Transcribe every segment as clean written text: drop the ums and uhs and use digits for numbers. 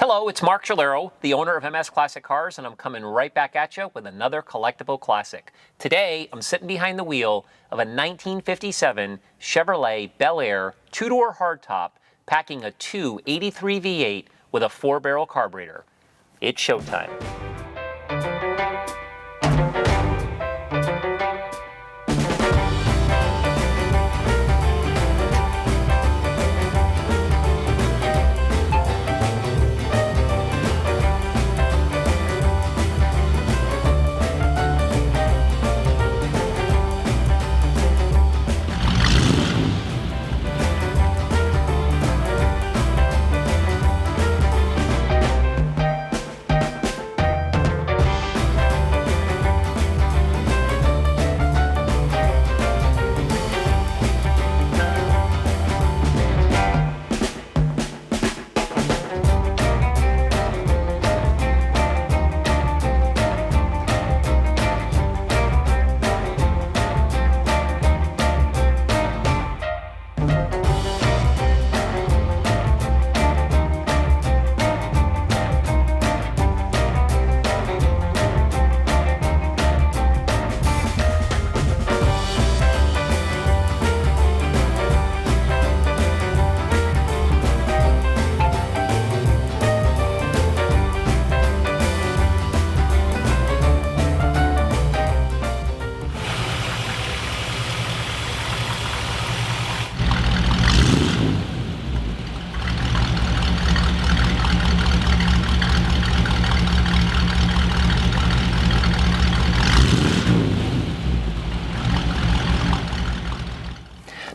Hello, it's Mark Gilero, the owner of MS Classic Cars, and I'm coming right back at you with another collectible classic. Today, I'm sitting behind the wheel of a 1957 Chevrolet Bel Air two-door hardtop, packing a 283 V8 with a 4-barrel carburetor. It's showtime.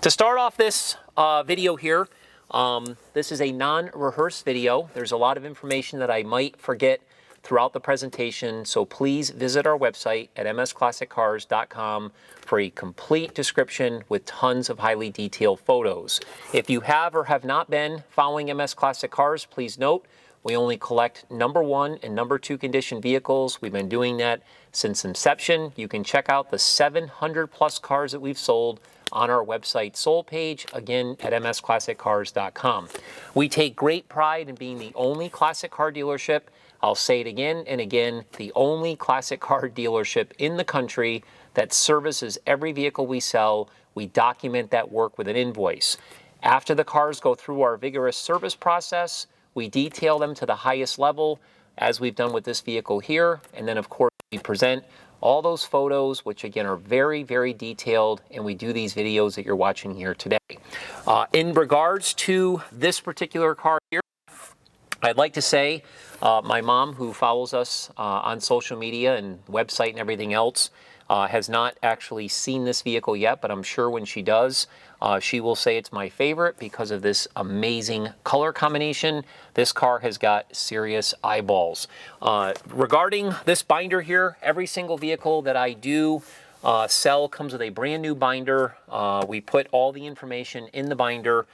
To start off this video here, this is a non-rehearsed video. There's a lot of information that I might forget throughout the presentation, so please visit our website at msclassiccars.com for a complete description with tons of highly detailed photos. If you have or have not been following MS Classic Cars, please note we only collect number 1 and number 2 condition vehicles. We've been doing that since inception. You can check out the 700 plus cars that we've sold on our website sold page, again at msclassiccars.com. We take great pride in being the only classic car dealership, I'll say it again and again, the only classic car dealership in the country that services every vehicle we sell. We document that work with an invoice. After the cars go through our vigorous service process, we detail them to the highest level, as we've done with this vehicle here, and then of course we present all those photos, which again are very, very detailed, and we do these videos that you're watching here today. In regards to this particular car here, I'd like to say my mom, who follows us on social media and website and everything else, has not actually seen this vehicle yet, but I'm sure when she does, she will say it's my favorite because of this amazing color combination. This car has got serious eyeballs. Regarding this binder here, every single vehicle that I do sell comes with a brand new binder. We put all the information in the binder.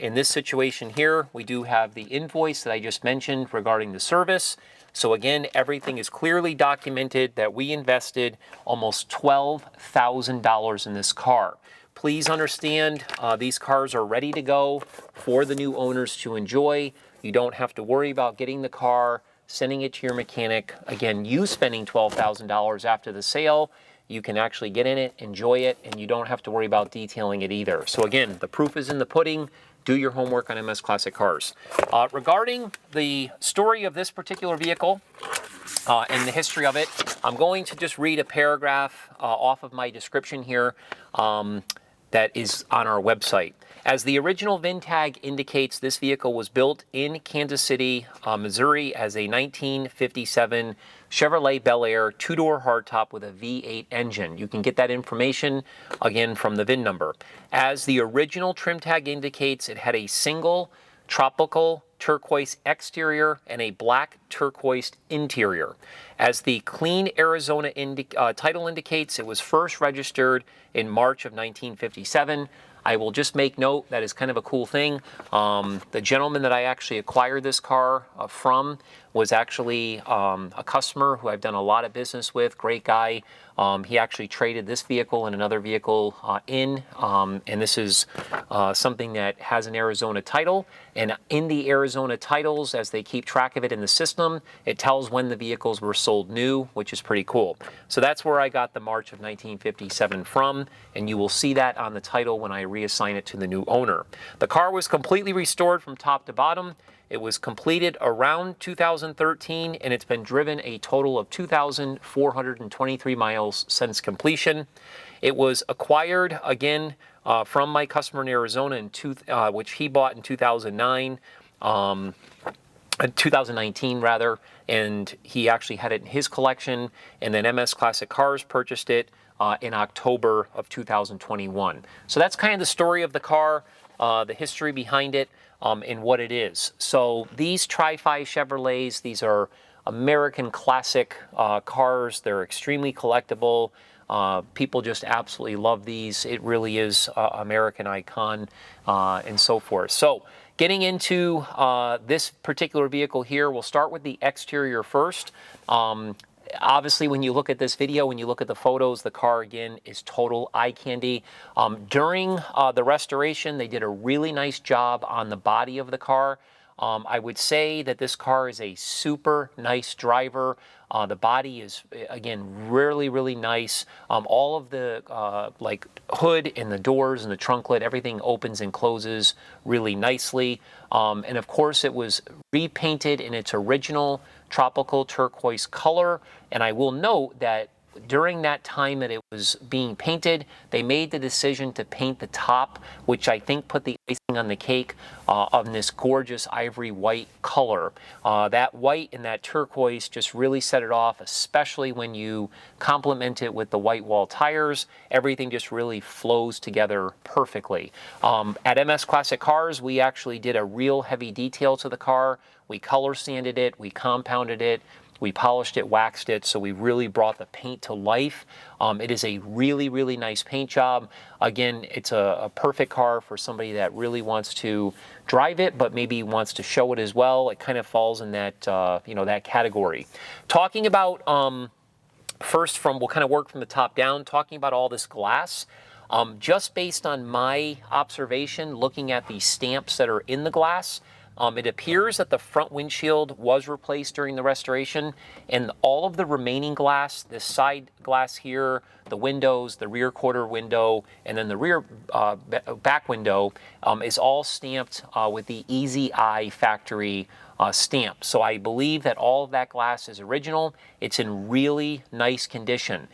In this situation here, we do have the invoice that I just mentioned regarding the service. So again, everything is clearly documented that we invested almost $12,000 in this car. Please understand, these cars are ready to go for the new owners to enjoy. You don't have to worry about getting the car, sending it to your mechanic. Again, you spending $12,000 after the sale, you can actually get in it, enjoy it, and you don't have to worry about detailing it either. So again, the proof is in the pudding. Do your homework on MS Classic Cars. Regarding the story of this particular vehicle and the history of it, I'm going to just read a paragraph off of my description here that is on our website. As the original VIN tag indicates, this vehicle was built in Kansas City, Missouri as a 1957 Chevrolet Bel Air two-door hardtop with a V8 engine. You can get that information, again, from the VIN number. As the original trim tag indicates, it had a single tropical turquoise exterior and a black turquoise interior. As the Clean Arizona title indicates, it was first registered in March of 1957. I will just make note, that is kind of a cool thing. The gentleman that I actually acquired this car from was actually a customer who I've done a lot of business with, great guy. He actually traded this vehicle and another vehicle and this is something that has an Arizona title. And in the Arizona titles, as they keep track of it in the system, it tells when the vehicles were sold new, which is pretty cool. So that's where I got the March of 1957 from, and you will see that on the title when I reassign it to the new owner. The car was completely restored from top to bottom. It was completed around 2013, and it's been driven a total of 2,423 miles since completion. It was acquired, again, from my customer in Arizona, which he bought in 2019 rather, and he actually had it in his collection, and then MS Classic Cars purchased it in October of 2021. So that's kind of the story of the car, the history behind it, and what it is. So these Tri-Fi Chevrolets, these are American classic cars. They're extremely collectible. People just absolutely love these. It really is American icon and so forth. So getting into this particular vehicle here, we'll start with the exterior first. Obviously, when you look at this video, when you look at the photos, the car, again, is total eye candy. During the restoration, they did a really nice job on the body of the car. I would say that this car is a super nice driver. The body is, again, really, really nice. All of the like hood and the doors and the trunk lid, everything opens and closes really nicely. And of course, it was repainted in its original tropical turquoise color. And I will note that during that time that it was being painted, they made the decision to paint the top, which I think put the icing on the cake on this gorgeous ivory white color. That white and that turquoise just really set it off, especially when you complement it with the white wall tires. Everything just really flows together perfectly. At MS Classic Cars, we actually did a real heavy detail to the car. We color sanded it, we compounded it, we polished it, waxed it, so we really brought the paint to life. It is a really, really nice paint job. Again, it's a perfect car for somebody that really wants to drive it, but maybe wants to show it as well. It kind of falls in that, that category. Talking about, first we'll kind of work from the top down, talking about all this glass. Just based on my observation, looking at the stamps that are in the glass, it appears that the front windshield was replaced during the restoration, and all of the remaining glass, this side glass here, the windows, the rear quarter window, and then the rear back window is all stamped with the Easy Eye factory stamp. So I believe that all of that glass is original. It's in really nice condition.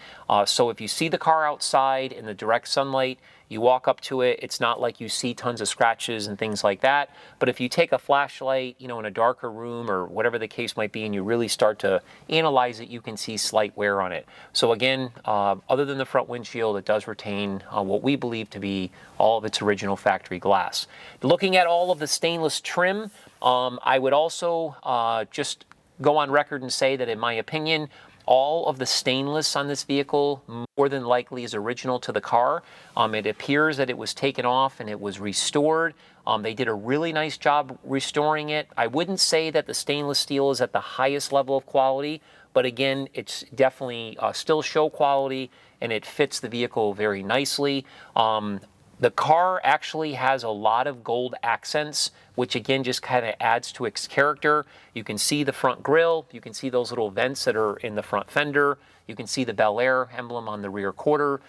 So if you see the car outside in the direct sunlight, you walk up to it, it's not like you see tons of scratches and things like that. But if you take a flashlight, in a darker room or whatever the case might be, and you really start to analyze it, you can see slight wear on it. So again, other than the front windshield, it does retain what we believe to be all of its original factory glass. Looking at all of the stainless trim, I would also just go on record and say that, in my opinion, all of the stainless on this vehicle more than likely is original to the car. It appears that it was taken off and it was restored. They did a really nice job restoring it. I wouldn't say that the stainless steel is at the highest level of quality, but again, it's definitely still show quality, and it fits the vehicle very nicely. The car actually has a lot of gold accents, which again just kind of adds to its character. You can see the front grille, you can see those little vents that are in the front fender, you can see the Bel Air emblem on the rear quarter,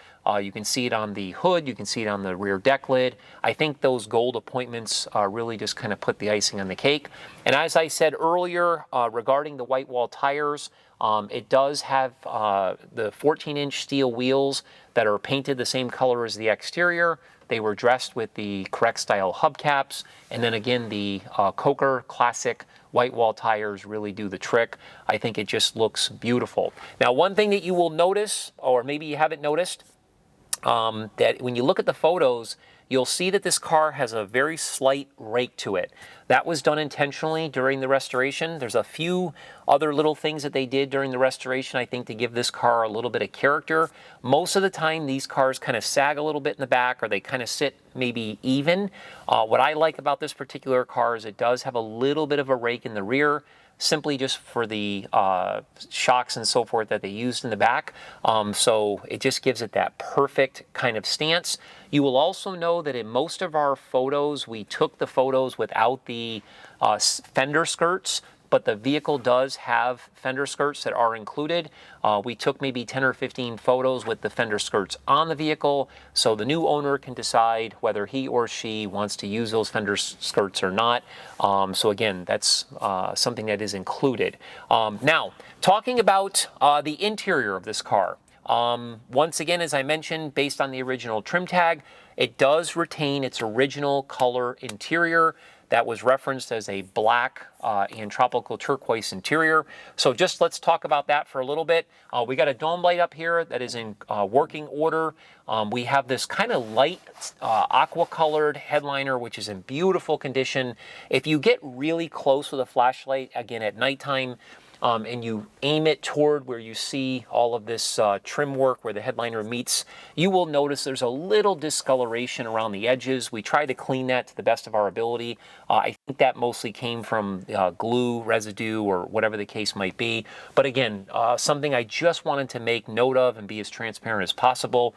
you can see it on the hood, you can see it on the rear deck lid. I think those gold appointments really just kind of put the icing on the cake. And as I said earlier, regarding the white wall tires, it does have the 14-inch steel wheels that are painted the same color as the exterior. They were dressed with the correct style hubcaps, and then again the Coker Classic white wall tires really do the trick. I think it just looks beautiful. Now, one thing that you will notice, or maybe you haven't noticed, that when you look at the photos, you'll see that this car has a very slight rake to it. That was done intentionally during the restoration. There's a few other little things that they did during the restoration, I think, to give this car a little bit of character. Most of the time, these cars kind of sag a little bit in the back, or they kind of sit maybe even. What I like about this particular car is it does have a little bit of a rake in the rear. simply just for the shocks and so forth that they used in the back. So it just gives it that perfect kind of stance. You will also know that in most of our photos, we took the photos without the fender skirts, but the vehicle does have fender skirts that are included. We took maybe 10 or 15 photos with the fender skirts on the vehicle, so the new owner can decide whether he or she wants to use those fender skirts or not. So again, that's something that is included. Now, talking about the interior of this car. Once again, as I mentioned, based on the original trim tag, it does retain its original color interior. That was referenced as a black and tropical turquoise interior. So just let's talk about that for a little bit. We got a dome light up here that is in working order. We have this kind of light aqua colored headliner, which is in beautiful condition. If you get really close with a flashlight, again at nighttime, and you aim it toward where you see all of this trim work where the headliner meets, you will notice there's a little discoloration around the edges. We try to clean that to the best of our ability. I think that mostly came from glue residue or whatever the case might be. But again, something I just wanted to make note of and be as transparent as possible.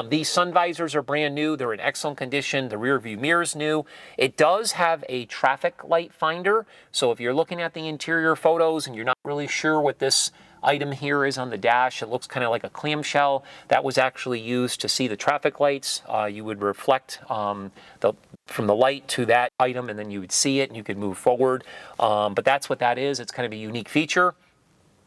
These sun visors are brand new. They're in excellent condition. The rear view mirror is new. It does have a traffic light finder. So if you're looking at the interior photos and you're not really sure what this item here is on the dash, it looks kind of like a clamshell. That was actually used to see the traffic lights. You would reflect from the light to that item, and then you would see it and you could move forward. But that's what that is. It's kind of a unique feature.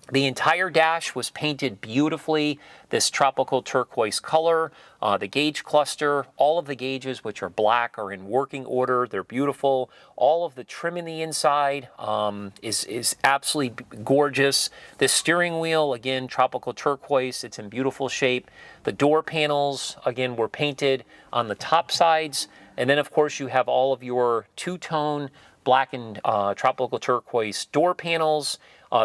The entire dash was painted beautifully, this tropical turquoise color. The gauge cluster, all of the gauges, which are black, are in working order. They're beautiful. All of the trim in the inside is absolutely gorgeous. This steering wheel, again, tropical turquoise. It's in beautiful shape. The door panels, again, were painted on the top sides. And then, of course, you have all of your two-tone black and tropical turquoise door panels.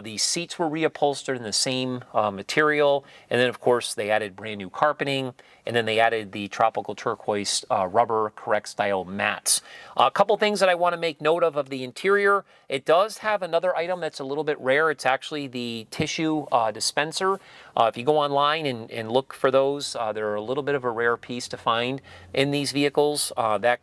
The seats were reupholstered in the same material, and then of course they added brand new carpeting, and then they added the tropical turquoise rubber correct style mats. A couple things that I want to make note of the interior. It does have another item that's a little bit rare. It's actually the tissue dispenser. If you go online and look for those, they're a little bit of a rare piece to find in these vehicles. That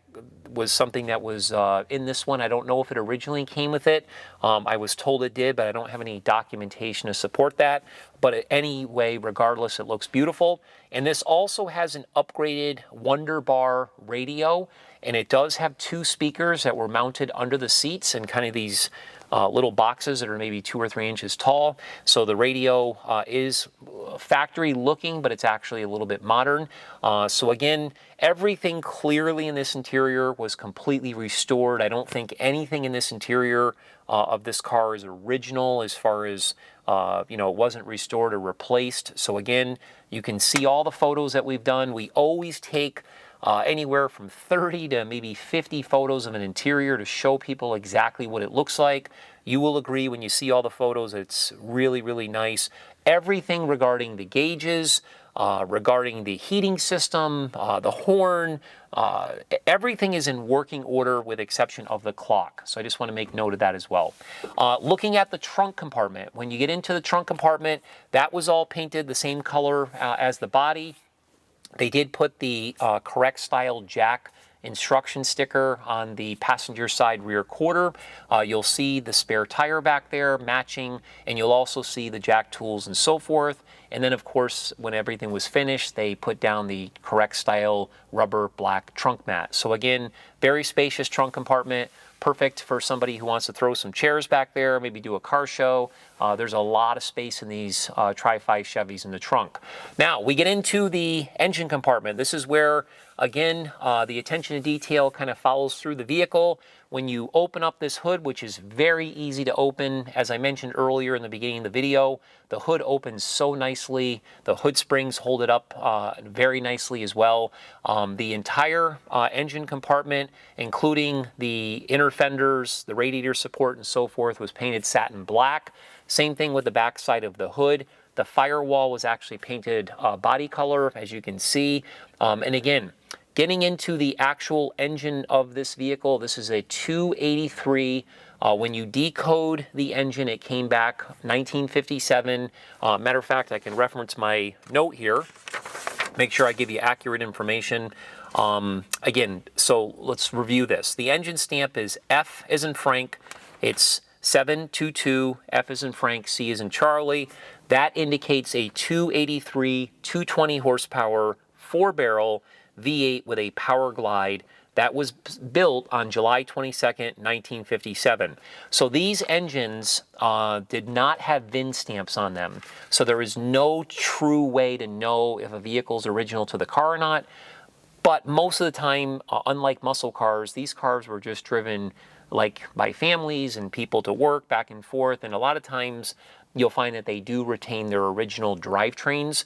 was something that was in this one. I don't know if it originally came with it. I was told it did, but I don't have any documentation to support that. But anyway, regardless, it looks beautiful. And this also has an upgraded Wonderbar radio, and it does have two speakers that were mounted under the seats and kind of these little boxes that are maybe 2 or 3 inches tall. So the radio is factory looking, but it's actually a little bit modern. So again, everything clearly in this interior was completely restored. I don't think anything in this interior of this car is original as far as, you know, it wasn't restored or replaced. So again, you can see all the photos that we've done. We always take anywhere from 30 to maybe 50 photos of an interior to show people exactly what it looks like. You will agree when you see all the photos, it's really, really nice. Everything regarding the gauges, regarding the heating system, the horn, everything is in working order with exception of the clock. So I just want to make note of that as well. Looking at the trunk compartment, when you get into the trunk compartment, that was all painted the same color as the body. They did put the correct style jack instruction sticker on the passenger side rear quarter. You'll see the spare tire back there matching, and you'll also see the jack tools and so forth. And then, of course, when everything was finished, they put down the correct style rubber black trunk mat. So again, very spacious trunk compartment. Perfect for somebody who wants to throw some chairs back there, maybe do a car show. There's a lot of space in these Tri-Fi Chevys in the trunk. Now, we get into the engine compartment. This is where, again, the attention to detail kind of follows through the vehicle. When you open up this hood, which is very easy to open, as I mentioned earlier in the beginning of the video, the hood opens so nicely. The hood springs hold it up very nicely as well. The entire engine compartment, including the inner fenders, the radiator support, and so forth, was painted satin black. Same thing with the back side of the hood. The firewall was actually painted body color, as you can see. And again, getting into the actual engine of this vehicle, this is a 283 When you decode the engine, it came back 1957. Matter of fact, I can reference my note here, make sure I give you accurate information. Again, so let's review this. The engine stamp is F as in Frank. It's 722, F as in Frank, C as in Charlie. That indicates a 283, 220 horsepower, 4-barrel V8 with a Powerglide that was built on July 22nd, 1957. So these engines did not have VIN stamps on them. So there is no true way to know if a vehicle is original to the car or not. But most of the time, unlike muscle cars, these cars were just driven like by families and people to work back and forth. And a lot of times you'll find that they do retain their original drivetrains.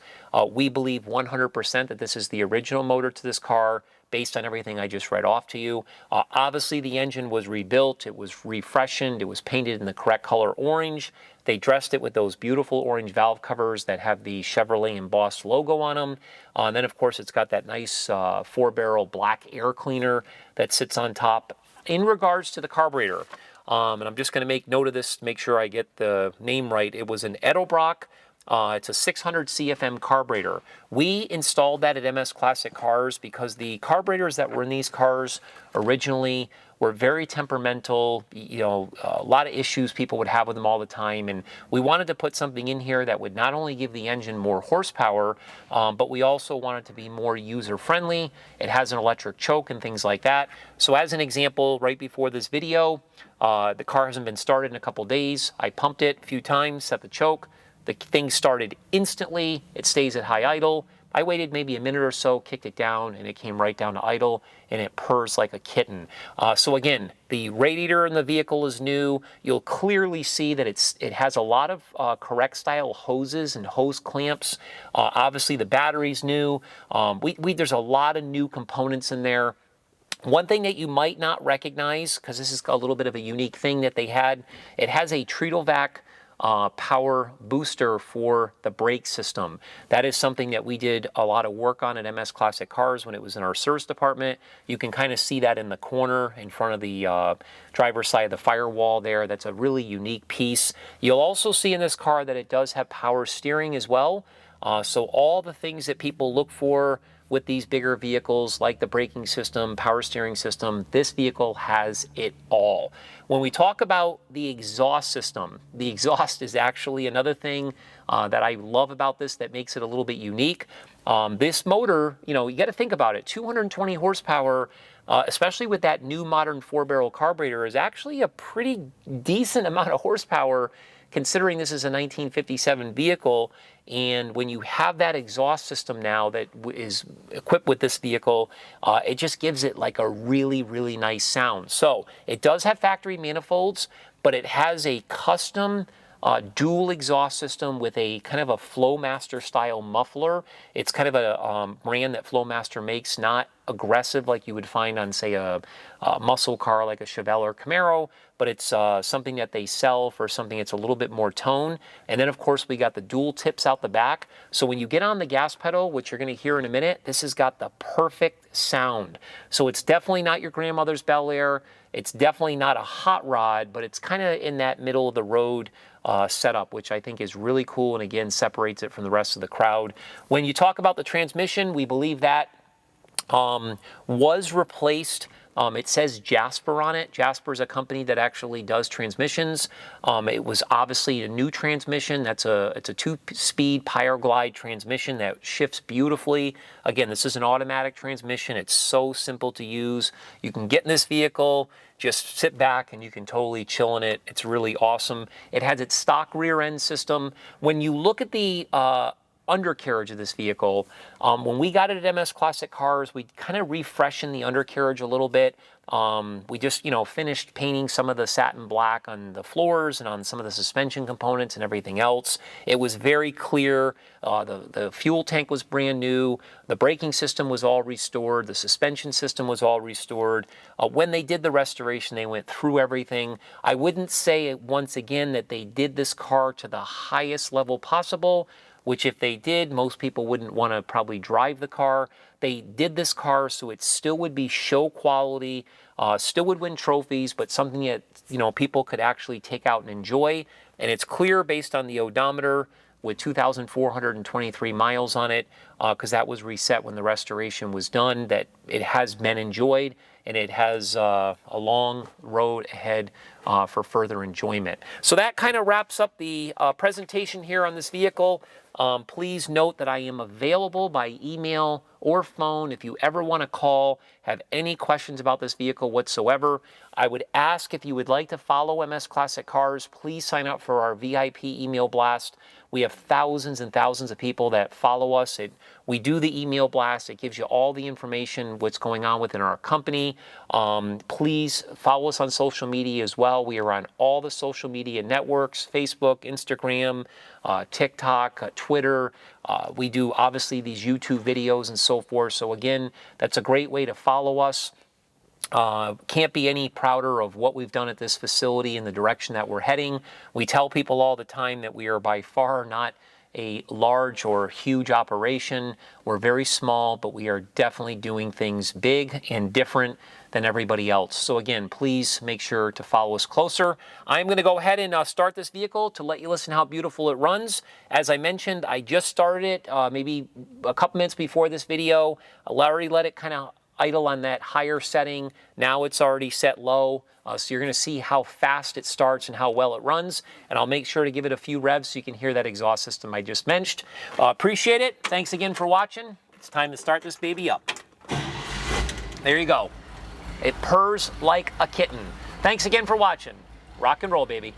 We believe 100% that this is the original motor to this car based on everything I just read off to you. Obviously the engine was rebuilt, it was refreshened, it was painted in the correct color orange. They dressed it with those beautiful orange valve covers that have the Chevrolet embossed logo on them. And then of course it's got that nice 4-barrel black air cleaner that sits on top. In regards to the carburetor, and I'm just going to make note of this to make sure I get the name right. It was an Edelbrock. It's a 600 CFM carburetor. We installed that at MS Classic Cars because the carburetors that were in these cars originally were very temperamental, you know, a lot of issues people would have with them all the time, and we wanted to put something in here that would not only give the engine more horsepower, but we also want it to be more user-friendly. It has an electric choke and things like that. So as an example, right before this video, the car hasn't been started in a couple days. I pumped it a few times, set the choke. The thing started instantly. It stays at high idle. I waited maybe a minute or so, kicked it down, and it came right down to idle, and it purrs like a kitten. So again, the radiator in the vehicle is new. You'll clearly see that it has a lot of correct style hoses and hose clamps. Obviously, the battery's new. There's a lot of new components in there. One thing that you might not recognize, because this is a little bit of a unique thing that they had, it has a Treadlevac power booster for the brake system. That is something that we did a lot of work on at MS Classic Cars when it was in our service department. You can kind of see that in the corner in front of the driver's side of the firewall there. That's a really unique piece. You'll also see in this car that it does have power steering as well. So all the things that people look for with these bigger vehicles, like the braking system, power steering system, this vehicle has it all. When we talk about the exhaust system, the exhaust is actually another thing that I love about this that makes it a little bit unique. This motor, you know, you got to think about it, 220 horsepower, especially with that new modern 4-barrel carburetor, is actually a pretty decent amount of horsepower considering this is a 1957 vehicle. And when you have that exhaust system now that is equipped with this vehicle, it just gives it like a really, really nice sound. So it does have factory manifolds, but it has a custom dual exhaust system with a kind of a Flowmaster style muffler. It's kind of a brand that Flowmaster makes, not aggressive like you would find on, say, a muscle car like a Chevelle or Camaro, but it's something that they sell for something that's a little bit more tone. And then, of course, we got the dual tips out the back. So when you get on the gas pedal, which you're going to hear in a minute, this has got the perfect sound. So it's definitely not your grandmother's Bel Air. It's definitely not a hot rod, but it's kind of in that middle of the road setup, which I think is really cool and again separates it from the rest of the crowd. When you talk about the transmission, we believe that was replaced. It says Jasper on it. Jasper is a company that actually does transmissions. It was obviously a new transmission. It's a 2-speed Powerglide transmission that shifts beautifully. Again, this is an automatic transmission. It's so simple to use. You can get in this vehicle, just sit back, and you can totally chill in it. It's really awesome. It has its stock rear end system. When you look at the undercarriage of this vehicle, when we got it at MS Classic Cars, we kind of refreshened the undercarriage a little bit. We just, finished painting some of the satin black on the floors and on some of the suspension components and everything else. It was very clear. The fuel tank was brand new. The braking system was all restored. The suspension system was all restored. When they did the restoration, they went through everything. I wouldn't say once again that they did this car to the highest level possible, which if they did, most people wouldn't want to probably drive the car. they did this car so it still would be show quality, still would win trophies, but something that, you know, people could actually take out and enjoy. And it's clear based on the odometer with 2,423 miles on it, because that was reset when the restoration was done, that it has been enjoyed, and it has a long road ahead for further enjoyment. So that kind of wraps up the presentation here on this vehicle. Please note that I am available by email or phone if you ever want to call, have any questions about this vehicle whatsoever. I would ask if you would like to follow MS Classic Cars, please sign up for our VIP email blast. We have thousands and thousands of people that follow us. We do the email blast. It gives you all the information, what's going on within our company. Please follow us on social media as well. We are on all the social media networks, Facebook, Instagram, TikTok, Twitter. We do obviously these YouTube videos and so forth. So again, that's a great way to follow us. Can't be any prouder of what we've done at this facility and the direction that we're heading. We tell people all the time that we are by far not a large or huge operation. We're very small, but we are definitely doing things big and different than everybody else. So again, please make sure to follow us closer. I'm going to go ahead and start this vehicle to let you listen how beautiful it runs. As I mentioned, I just started it maybe a couple minutes before this video. Larry let it kind of idle on that higher setting. Now it's already set low. So you're going to see how fast it starts and how well it runs. And I'll make sure to give it a few revs so you can hear that exhaust system I just mentioned. Appreciate it. Thanks again for watching. It's time to start this baby up. There you go. It purrs like a kitten. Thanks again for watching. Rock and roll, baby.